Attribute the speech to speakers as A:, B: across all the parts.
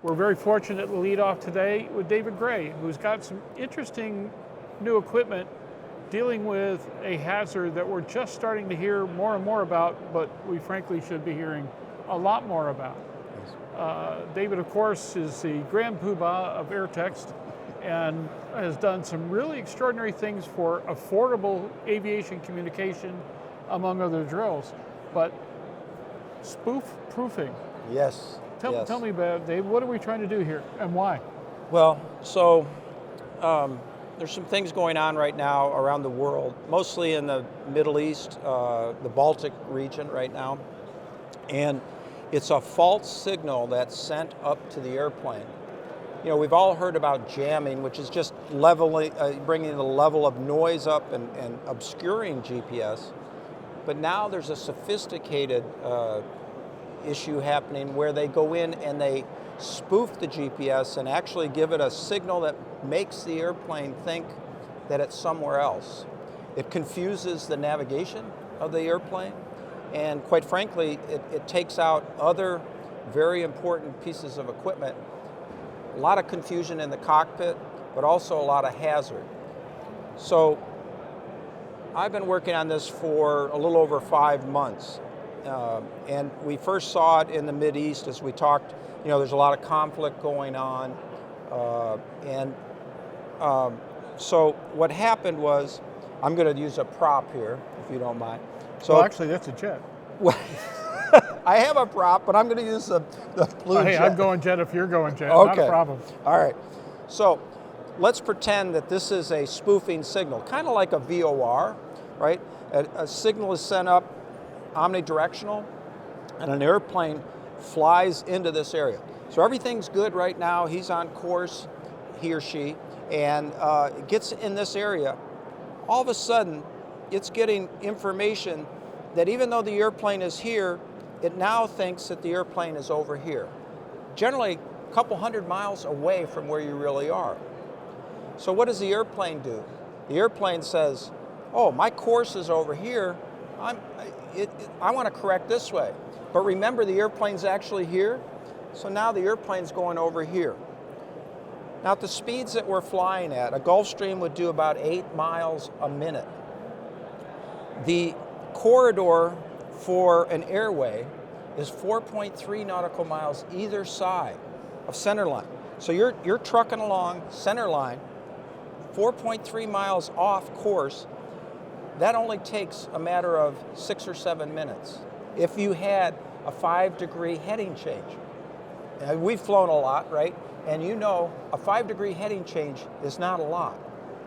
A: We're very fortunate to lead off today with David Gray, who's got some interesting new equipment dealing with a hazard that we're just starting to hear more and more about, but we frankly should be hearing a lot more about. David, of course, is the grand poobah of Airtext and has done some really extraordinary things for affordable aviation communication, among other drills. But spoof proofing.
B: Yes.
A: Tell me about it, Dave. What are we trying to do here and why?
B: Well, so there's some things going on right now around the world, mostly in the Middle East, the Baltic region right now. And it's a false signal that's sent up to the airplane. You know, we've all heard about jamming, which is just bringing the level of noise up and obscuring GPS. But now there's a sophisticated issue happening where they go in and they spoof the GPS and actually give it a signal that makes the airplane think that it's somewhere else. It confuses the navigation of the airplane, and quite frankly, it takes out other very important pieces of equipment. A lot of confusion in the cockpit, but also a lot of hazard. So I've been working on this for a little over 5 months. And we first saw it in the Mideast as we talked. You know, there's a lot of conflict going on. So what happened was, I'm going to use a prop here, if you don't mind. So
A: well, actually, that's a jet.
B: Well, I have a prop, but I'm going to use the blue jet.
A: Hey, I'm going jet if you're going jet.
B: Okay.
A: Not a problem.
B: All right. So let's pretend that this is a spoofing signal, kind of like a VOR, right? A signal is sent up omnidirectional, and an airplane flies into this area. So everything's good right now. He's on course, he or she, and it gets in this area. All of a sudden, it's getting information that even though the airplane is here, it now thinks that the airplane is over here, generally a couple 100 miles away from where you really are. So what does the airplane do? The airplane says, oh, my course is over here. I want to correct this way. But remember, the airplane's actually here. So now the airplane's going over here. Now at the speeds that we're flying at, a Gulfstream would do about 8 miles a minute. The corridor for an airway is 4.3 nautical miles either side of center line. So you're trucking along center line, 4.3 miles off course. That only takes a matter of 6 or 7 minutes. If you had a 5-degree heading change. We've flown a lot, right? And you know a 5-degree heading change is not a lot.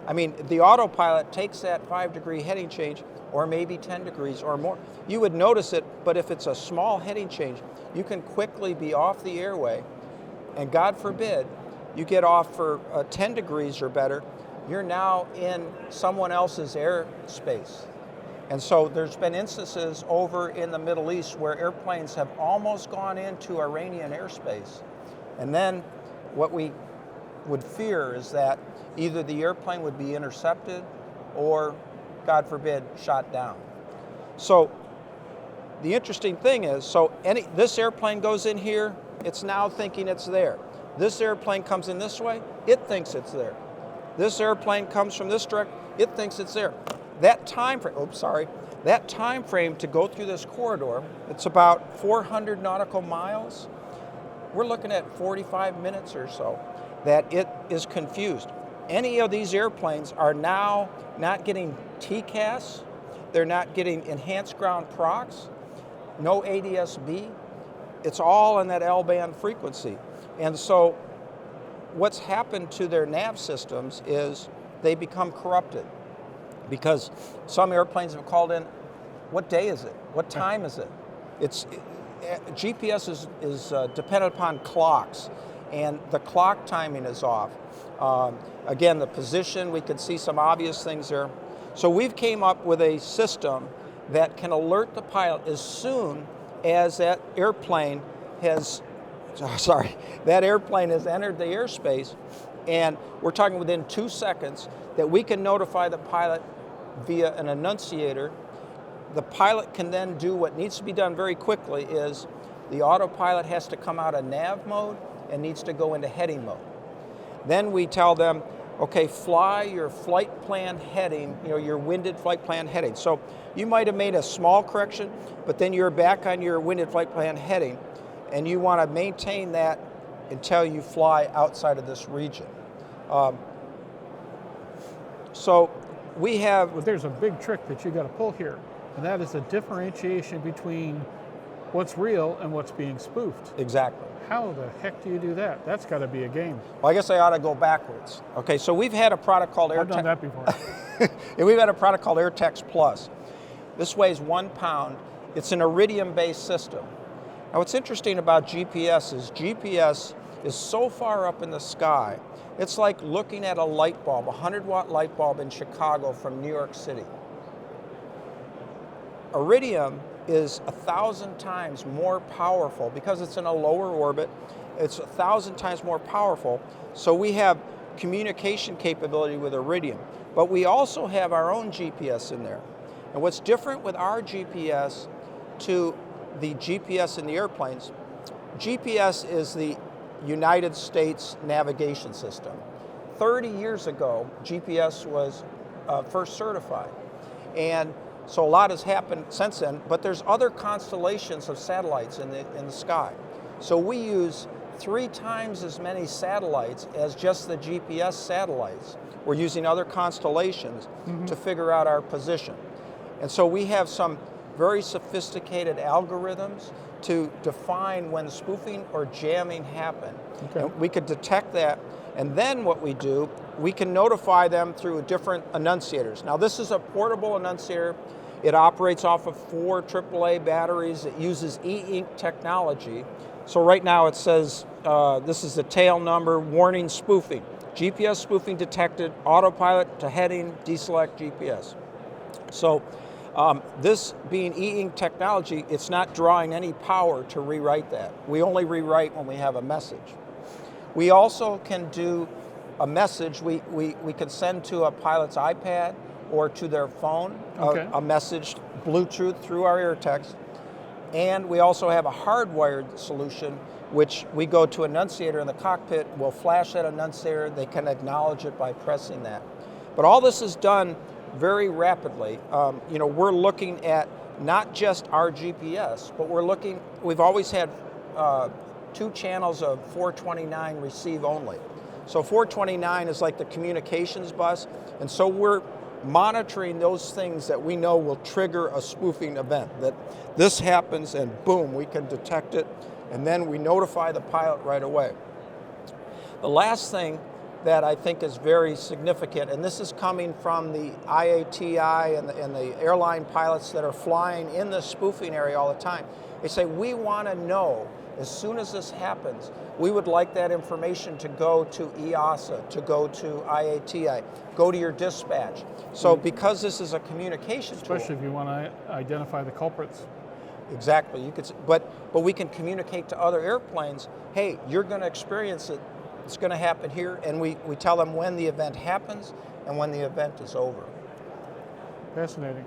B: I mean, the autopilot takes that 5-degree heading change, or maybe 10 degrees or more. You would notice it, but if it's a small heading change, you can quickly be off the airway, and God forbid, you get off for 10 degrees or better, you're now in someone else's airspace. And so there's been instances over in the Middle East where airplanes have almost gone into Iranian airspace. And then what we would fear is that either the airplane would be intercepted or, God forbid, shot down. So the interesting thing is, this airplane goes in here, it's now thinking it's there. This airplane comes in this way, it thinks it's there. This airplane comes from this direction, it thinks it's there. That time frame to go through this corridor, it's about 400 nautical miles. We're looking at 45 minutes or so that it is confused. Any of these airplanes are now not getting TCAS, they're not getting enhanced ground procs, no ADS-B. It's all in that L-band frequency. And so what's happened to their nav systems is they become corrupted, because some airplanes have called in, what day is it? What time is it? GPS is dependent upon clocks, and the clock timing is off. Again, the position, we could see some obvious things there. So we've came up with a system that can alert the pilot as soon as that airplane has entered the airspace, and we're talking within 2 seconds that we can notify the pilot via an annunciator the pilot can then do what needs to be done very quickly is the autopilot has to come out of nav mode and needs to go into heading mode. Then we tell them, okay, fly your flight plan heading, your winded flight plan heading. So you might have made a small correction, but then you're back on your winded flight plan heading, and you want to maintain that until you fly outside of this region. So we have...
A: Well, there's a big trick that you got to pull here, and that is the differentiation between what's real and what's being spoofed.
B: Exactly.
A: How the heck do you do that? That's got to be a game.
B: Well, I guess I ought to go backwards. Okay, so we've had a product called Airtext.
A: I've done that before.
B: And we've had a product called Airtext Plus. This weighs 1 pound. It's an iridium-based system. Now, what's interesting about GPS is so far up in the sky, it's like looking at a light bulb, a 100-watt light bulb in Chicago from New York City. Iridium is 1,000 times more powerful because it's in a lower orbit. It's 1,000 times more powerful. So we have communication capability with Iridium, but we also have our own GPS in there. And what's different with our GPS to the GPS in the airplanes, GPS is the United States navigation system. 30 years ago, GPS was first certified. And so a lot has happened since then, but there's other constellations of satellites in the sky. So we use 3 times as many satellites as just the GPS satellites. We're using other constellations to figure out our position. And so we have some very sophisticated algorithms to define when spoofing or jamming happen.
A: Okay.
B: And we could detect that, and then what we do, we can notify them through different annunciators. Now this is a portable annunciator. It operates off of 4 AAA batteries. It uses e-ink technology. So right now it says, this is the tail number, warning spoofing. GPS spoofing detected, autopilot to heading, deselect GPS. So this being e-ink technology, it's not drawing any power to rewrite that. We only rewrite when we have a message. We also can do a message, we can send to a pilot's iPad or to their phone,
A: okay,
B: a message Bluetooth through our Airtext. And we also have a hardwired solution, which we go to an annunciator in the cockpit, we'll flash that annunciator, they can acknowledge it by pressing that. But all this is done very rapidly. We're looking at not just our GPS, but we've always had 2 channels of 429 receive only. So 429 is like the communications bus, and so we're monitoring those things that we know will trigger a spoofing event, that this happens and boom, we can detect it, and then we notify the pilot right away. The last thing that I think is very significant, and this is coming from the IATI and the airline pilots that are flying in the spoofing area all the time. They say, we want to know, as soon as this happens, we would like that information to go to EASA, to go to IATI, go to your dispatch. So because this is a communication tool.
A: Especially if you want to identify the culprits.
B: Exactly, you could, but we can communicate to other airplanes, hey, you're going to experience it, it's going to happen here, and we tell them when the event happens and when the event is over.
A: Fascinating.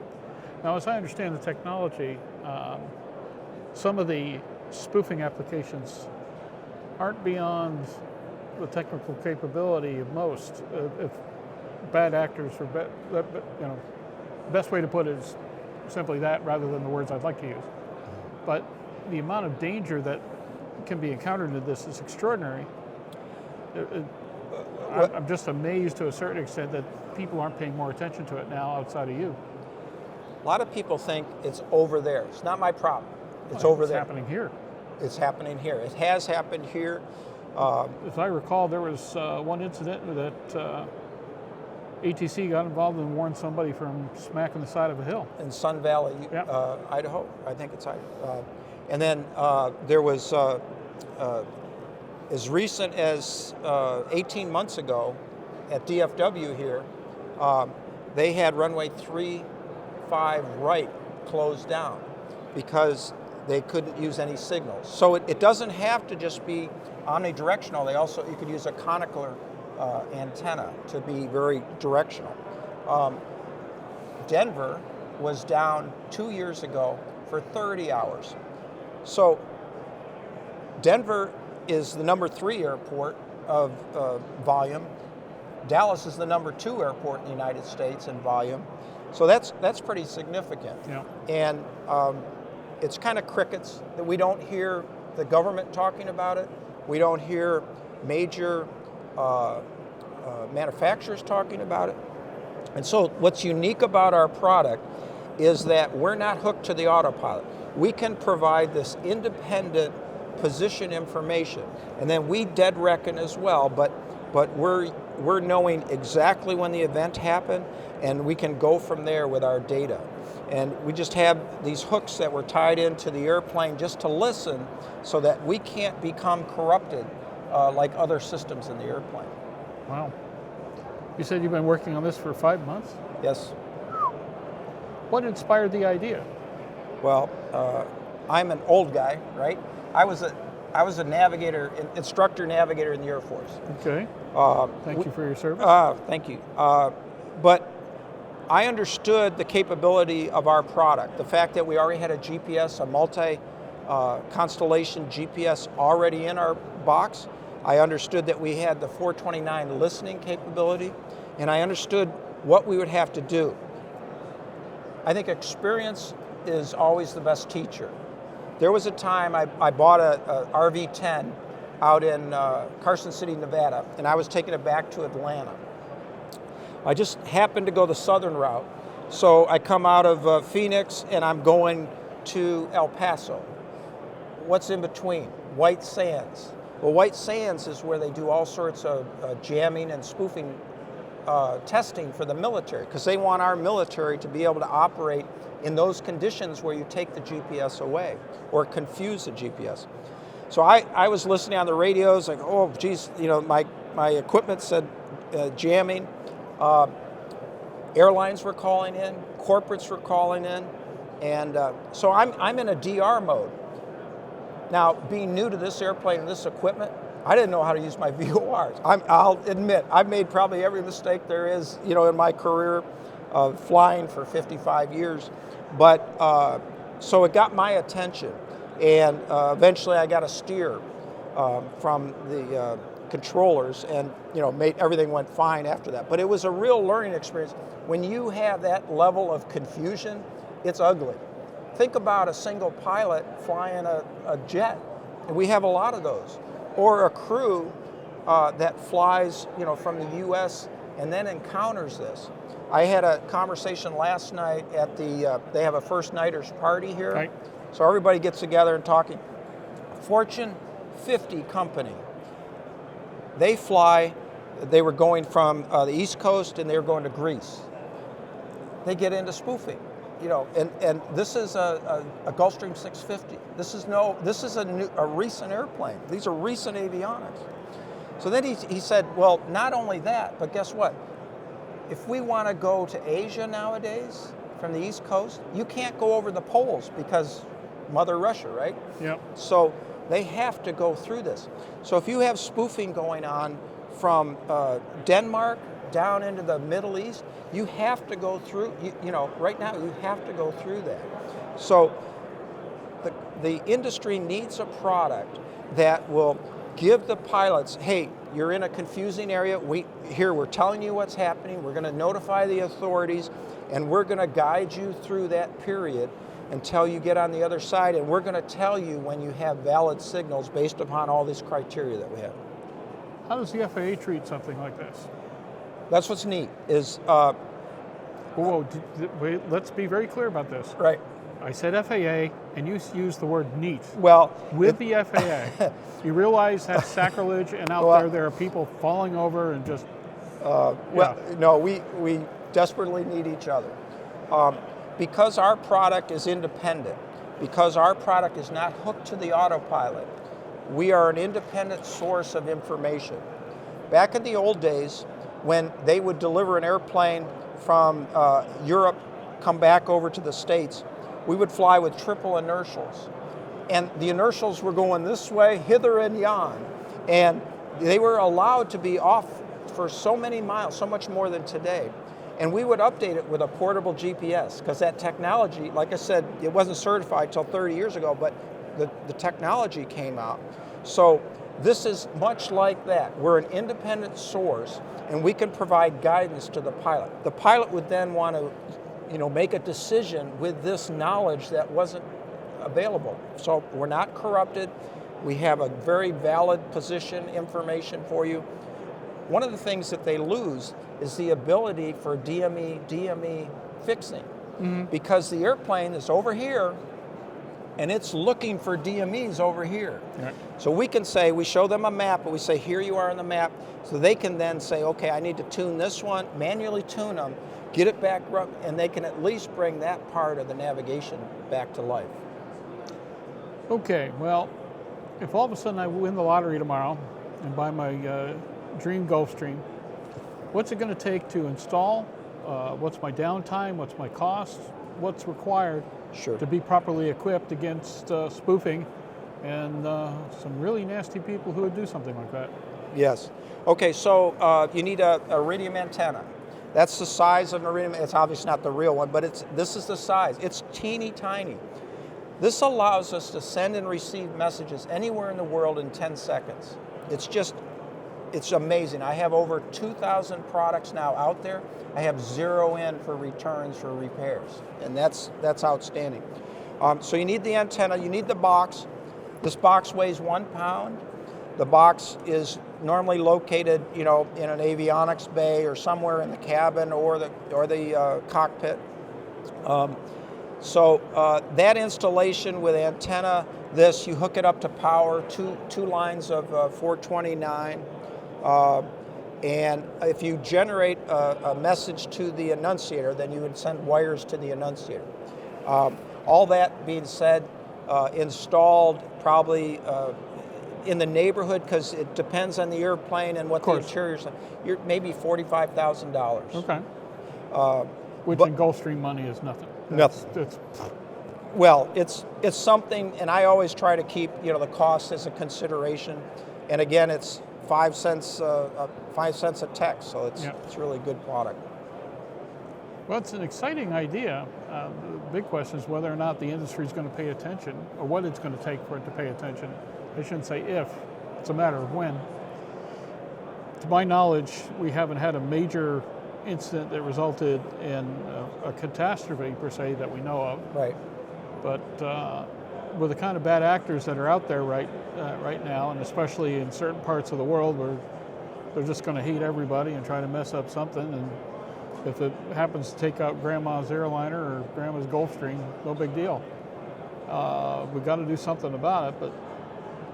A: Now, as I understand the technology, some of the spoofing applications aren't beyond the technical capability of most. If bad actors, or best way to put it is simply that rather than the words I'd like to use. But the amount of danger that can be encountered in this is extraordinary. I'm just amazed to a certain extent that people aren't paying more attention to it now outside of you.
B: A lot of people think it's over there. It's not my problem. It's over there.
A: It's happening here.
B: It's happening here. It has happened here.
A: If I recall, there was one incident that ATC got involved and warned somebody from smacking the side of a hill.
B: In Sun Valley,
A: yep.
B: Idaho. I think it's Idaho. And then there was, as recent as 18 months ago at DFW here, they had runway 35 right closed down because they couldn't use any signals. So it doesn't have to just be omnidirectional. You could use a conical antenna to be very directional. Denver was down 2 years ago for 30 hours. So Denver is the number 3 airport of volume. Dallas is the number 2 airport in the United States in volume. So that's pretty significant.
A: Yeah.
B: And it's kind of crickets that we don't hear the government talking about it. We don't hear major manufacturers talking about it. And so what's unique about our product is that we're not hooked to the autopilot. We can provide this independent position information, and then we dead reckon as well, but we're knowing exactly when the event happened, and we can go from there with our data. And we just have these hooks that were tied into the airplane just to listen so that we can't become corrupted like other systems in the airplane.
A: Wow. You said you've been working on this for 5 months?
B: Yes.
A: What inspired the idea?
B: Well, I'm an old guy, right? I was a navigator, instructor navigator in the Air Force.
A: Okay. Thank you for your service.
B: Thank you. But I understood the capability of our product. The fact that we already had a GPS, a multi-constellation GPS already in our box. I understood that we had the 429 listening capability, and I understood what we would have to do. I think experience is always the best teacher. There was a time I bought a RV-10 out in Carson City, Nevada, and I was taking it back to Atlanta. I just happened to go the southern route. So I come out of Phoenix and I'm going to El Paso. What's in between? White Sands. Well, White Sands is where they do all sorts of jamming and spoofing testing for the military, because they want our military to be able to operate in those conditions where you take the GPS away or confuse the GPS. So I was listening on the radios, like, oh, geez, you know, my equipment said jamming. Airlines were calling in, corporates were calling in, and so I'm in a DR mode. Now, being new to this airplane and this equipment, I didn't know how to use my VORs. I'll admit, I've made probably every mistake there is, you know, in my career of flying for 55 years. But so it got my attention, and eventually I got a steer from the controllers, and you know, everything went fine after that. But it was a real learning experience. When you have that level of confusion, it's ugly. Think about a single pilot flying a jet, and we have a lot of those, or a crew that flies, you know, from the U.S. and then encounters this. I had a conversation last night at the, they have a first nighters party here.
A: Right.
B: So everybody gets together and talking. Fortune 50 company. They fly, they were going from the East Coast and they were going to Greece. They get into spoofing, you know, and this is a Gulfstream 650. This is a recent airplane. These are recent avionics. So then he said, well, not only that, but guess what? If we want to go to Asia nowadays from the East Coast, you can't go over the poles because Mother Russia, right?
A: Yep.
B: So they have to go through this. So if you have spoofing going on from Denmark down into the Middle East, you have to go through, you know, right now you have to go through that. So the industry needs a product that will give the pilots, hey, you're in a confusing area, we're telling you what's happening, we're going to notify the authorities, and we're going to guide you through that period until you get on the other side, and we're going to tell you when you have valid signals based upon all this criteria that we have.
A: How does the FAA treat something like this?
B: That's what's neat, is...
A: Whoa, wait, let's be very clear about this.
B: Right.
A: I said FAA, and you used the word neat.
B: Well...
A: With the FAA, you realize that's sacrilege, and out there are people falling over and just...
B: Well, no, we desperately need each other. Because our product is independent, because our product is not hooked to the autopilot, we are an independent source of information. Back in the old days, when they would deliver an airplane from Europe, come back over to the States, we would fly with triple inertials. And the inertials were going this way, hither and yon. And they were allowed to be off for so many miles, so much more than today. And we would update it with a portable GPS, because that technology, like I said, it wasn't certified till 30 years ago, but the technology came out. So this is much like that. We're an independent source, and we can provide guidance to the pilot. The pilot would then want to, make a decision with this knowledge that wasn't available. So we're not corrupted. We have a very valid position information for you. One of the things that they lose is the ability for DME fixing, because the airplane is over here and it's looking for DMEs over here.
A: Right.
B: So we show them a map, and we say, here you are on the map, so they can then say, okay, I need to tune this one, manually tune them, get it back, and they can at least bring that part of the navigation back to life.
A: Okay, well, if all of a sudden I win the lottery tomorrow and buy my dream Gulfstream, what's it going to take to install? What's my downtime? What's my cost? What's required to be properly equipped against spoofing and some really nasty people who would do something like that?
B: Yes. Okay, so you need a iridium antenna. That's the size of an iridium. It's obviously not the real one, but this is the size. It's teeny tiny. This allows us to send and receive messages anywhere in the world in 10 seconds. It's amazing. I have over 2,000 products now out there. I have 0 in for returns for repairs, and that's outstanding. So you need the antenna, you need the box. This box weighs 1 pound. The box is normally located, in an avionics bay or somewhere in the cabin or the cockpit. So that installation with antenna, you hook it up to power, two lines of 429. And if you generate a message to the annunciator, then you would send wires to the annunciator. All that being said, installed probably in the neighborhood, because it depends on the airplane and what the interior's like, you're maybe $45,000.
A: Okay. Which in Gulfstream money is nothing.
B: Nothing. Well, it's something, and I always try to keep the cost as a consideration. And again, it's 5 cents a text, so it's really a good product.
A: Well, it's an exciting idea. The big question is whether or not the industry is going to pay attention, or what it's going to take for it to pay attention. I shouldn't say if, it's a matter of when. To my knowledge, we haven't had a major incident that resulted in a catastrophe per se that we know of.
B: Right.
A: But with the kind of bad actors that are out there right now, and especially in certain parts of the world where they're just going to hate everybody and try to mess up something, and if it happens to take out Grandma's airliner or Grandma's Gulfstream, no big deal. We've got to do something about it, but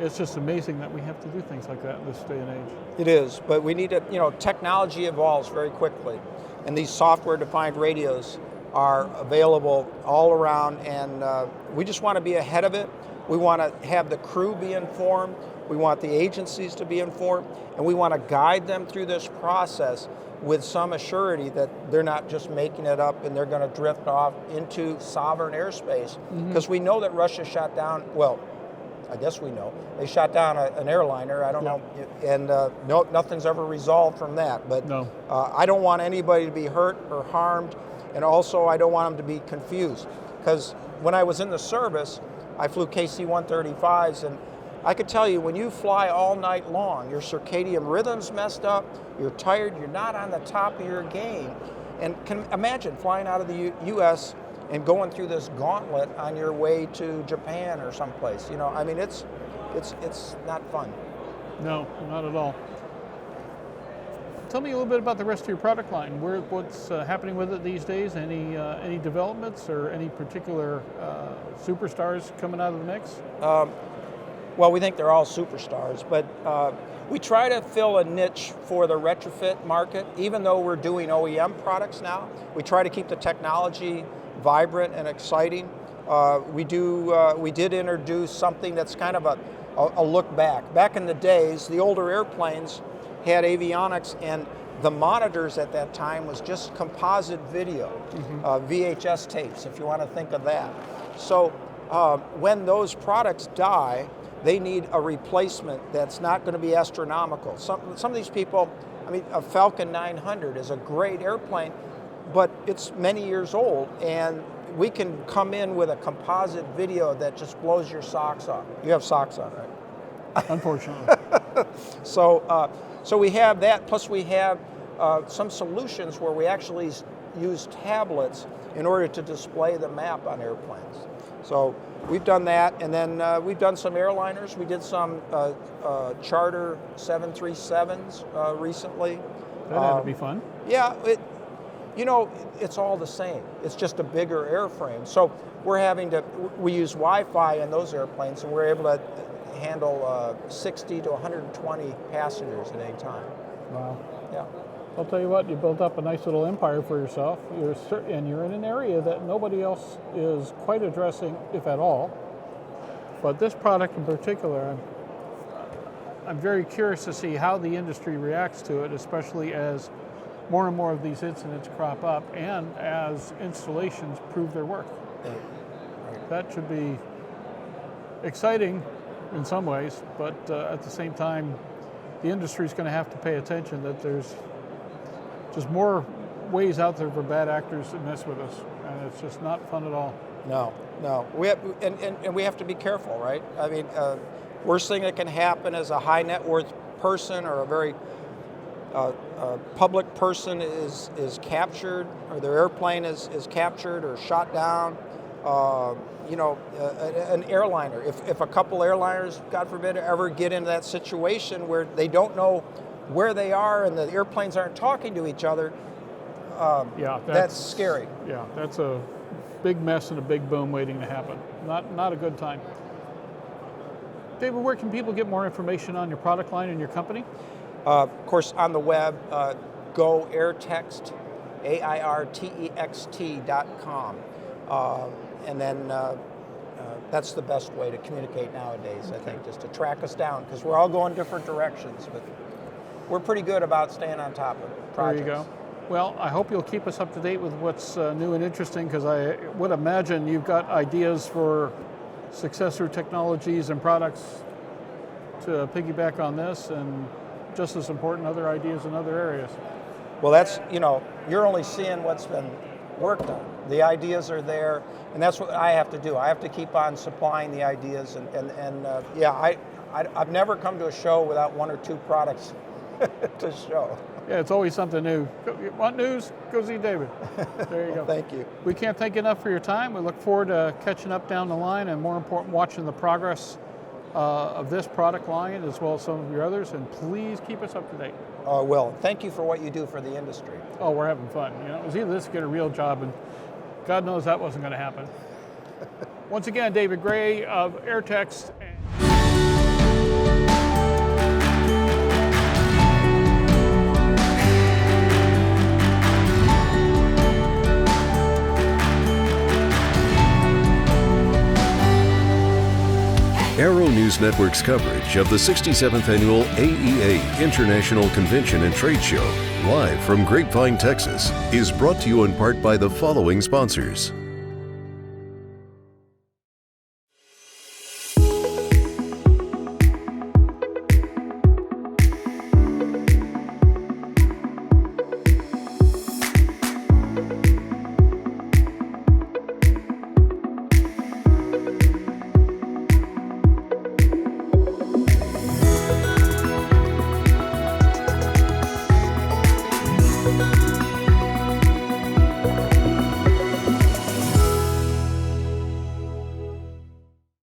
A: it's just amazing that we have to do things like that in this day and age.
B: It is, but we need to, technology evolves very quickly, and these software-defined radios are available all around, and we just want to be ahead of it. We want to have the crew be informed. We want the agencies to be informed, and we want to guide them through this process with some assurity that they're not just making it up and they're going to drift off into sovereign airspace, because we know that Russia shot down, well, I guess we know, they shot down an airliner, I don't know, and nothing's ever resolved from that, but
A: no.
B: I don't want anybody to be hurt or harmed, and also I don't want them to be confused, because when I was in the service, I flew KC-135s, and I could tell you, when you fly all night long, your circadian rhythm's messed up, you're tired, you're not on the top of your game, and can imagine flying out of the U.S. and going through this gauntlet on your way to Japan or someplace. I mean, it's not fun.
A: No, not at all. Tell me a little bit about the rest of your product line. What's happening with it these days? Any developments or any particular superstars coming out of the mix?
B: Well, we think they're all superstars, but we try to fill a niche for the retrofit market. Even though we're doing OEM products now, we try to keep the technology vibrant and exciting. We did introduce something that's kind of a look back. Back in the days, the older airplanes had avionics, and the monitors at that time was just composite video, VHS tapes, if you want to think of that. So when those products die, they need a replacement that's not going to be astronomical. Some of these people, I mean, a Falcon 900 is a great airplane, but it's many years old, and we can come in with a composite video that just blows your socks off. You have socks on, right?
A: Unfortunately.
B: So we have that, plus we have some solutions where we actually use tablets in order to display the map on airplanes. So we've done that, and then we've done some airliners. We did some charter 737s recently.
A: That had to be fun.
B: Yeah, it's all the same. It's just a bigger airframe. So we use Wi-Fi in those airplanes, and we're able to handle 60 to 120 passengers at any time.
A: Wow.
B: Yeah.
A: I'll tell you what, you built up a nice little empire for yourself. And you're in an area that nobody else is quite addressing, if at all. But this product in particular, I'm very curious to see how the industry reacts to it, especially as more and more of these incidents crop up and as installations prove their worth. That should be exciting in some ways, but at the same time, the industry is going to have to pay attention that there's just more ways out there for bad actors to mess with us, and it's just not fun at all.
B: No. And we have to be careful, right? I mean, worst thing that can happen is a high net worth person or a very public person is captured, or their airplane is captured or shot down. An airliner. If a couple airliners, God forbid, ever get into that situation where they don't know where they are and the airplanes aren't talking to each other, that's scary.
A: Yeah, that's a big mess and a big boom waiting to happen. Not a good time. David, where can people get more information on your product line and your company?
B: Of course, on the web, go Airtext, AIRTEXT.com. And then that's the best way to communicate nowadays, I think, just to track us down, because we're all going different directions, but we're pretty good about staying on top of projects.
A: There you go. Well, I hope you'll keep us up to date with what's new and interesting, because I would imagine you've got ideas for successor technologies and products to piggyback on this, and just as important, other ideas in other areas.
B: Well, that's, you're only seeing what's been worked on. The ideas are there, and that's what I have to do. I have to keep on supplying the ideas, I've never come to a show without one or two products to show.
A: Yeah, it's always something new. You want news? Go see David. There you go.
B: Thank you.
A: We can't thank you enough for your time. We look forward to catching up down the line, and more important, watching the progress of this product line as well as some of your others, and please keep us up to date.
B: Oh, well, thank you for what you do for the industry.
A: Oh, we're having fun. It was either this or get a real job, and God knows that wasn't going to happen. Once again, David Gray of Airtext.
C: Aero-News Network's coverage of the 67th Annual AEA International Convention and Trade Show, live from Grapevine, Texas, is brought to you in part by the following sponsors: